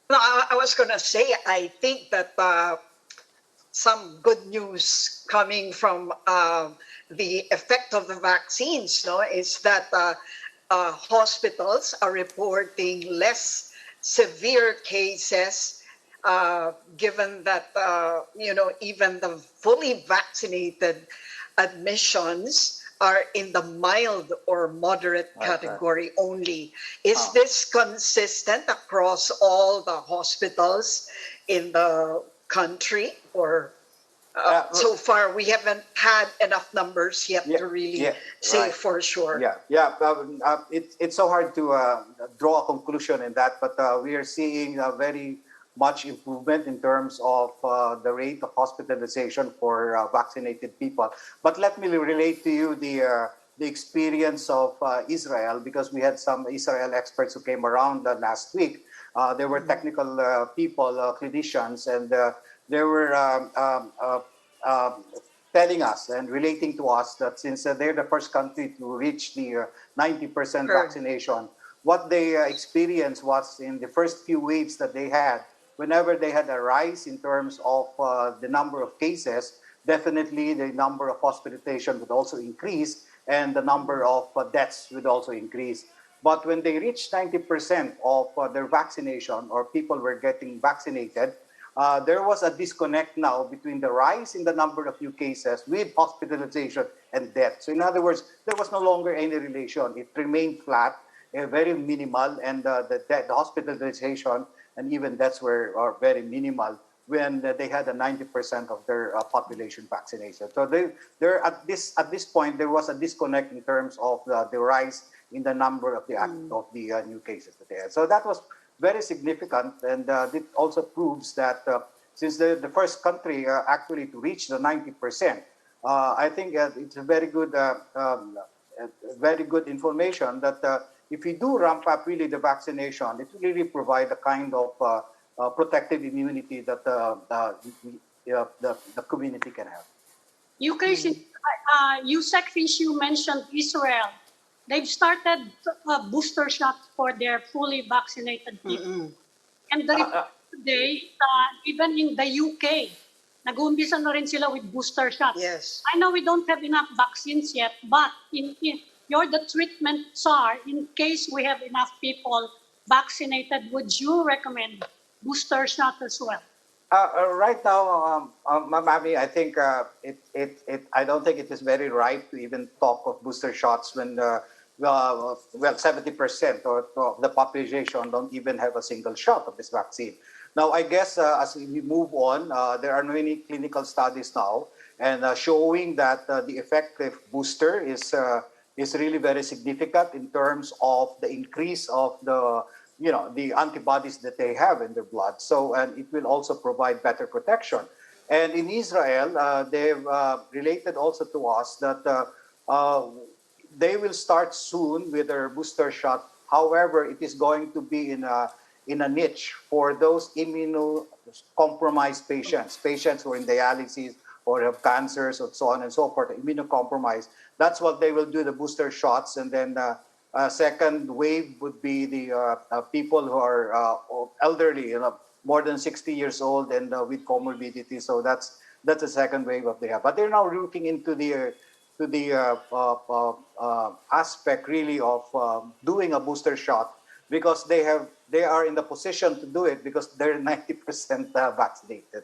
No, I was going to say, I think that some good news coming from the effect of the vaccines, no, is that hospitals are reporting less severe cases, given that even the fully vaccinated admissions are in the mild or moderate category only. Is this consistent across all the hospitals in the country, or so far we haven't had enough numbers yet to really say for sure? It's so hard to draw a conclusion in that, but we are seeing very much improvement in terms of the rate of hospitalization for vaccinated people. But let me relate to you the experience of Israel, because we had some Israel experts who came around last week. There were technical people, clinicians, and they were telling us and relating to us that since they're the first country to reach the 90% vaccination, what they experienced was in the first few waves that they had, whenever they had a rise in terms of the number of cases, definitely the number of hospitalization would also increase and the number of deaths would also increase. But when they reached 90% of their vaccination, or people were getting vaccinated, there was a disconnect now between the rise in the number of new cases with hospitalization and death. So in other words, there was no longer any relation. It remained flat, very minimal, and the hospitalization and even deaths are very minimal when they had a 90% of their population vaccinated. So at this point, there was a disconnect in terms of the rise in the number of the new cases that they had. So that was very significant, and it also proves that since the first country actually to reach the 90%, I think it's a very good information that if we do ramp up really the vaccination, it will really provide a kind of protective immunity that the community can have. Usec, you mentioned Israel. They've started booster shots for their fully vaccinated people. And the report today, even in the UK, nag-uumpisa na rin sila with booster shots. Yes. I know we don't have enough vaccines yet, but you're the treatment czar. In case we have enough people vaccinated, would you recommend booster shot as well? Right now, Mami, I think I don't think it is very right to even talk of booster shots when 70% of the population don't even have a single shot of this vaccine. Now, I guess as we move on, there are many clinical studies now and showing that the effective booster is really very significant in terms of the increase of the antibodies that they have in their blood. So, and it will also provide better protection. And in Israel, they've related also to us that they will start soon with their booster shot. However, it is going to be in a niche for those immunocompromised patients who are in dialysis or have cancers or so on and so forth, immunocompromised. That's what they will do, the booster shots. And then second wave would be the people who are elderly, more than 60 years old and with comorbidity. So that's the second wave of the. But they're now looking into the aspect really of doing a booster shot because they are in the position to do it because they're 90% vaccinated.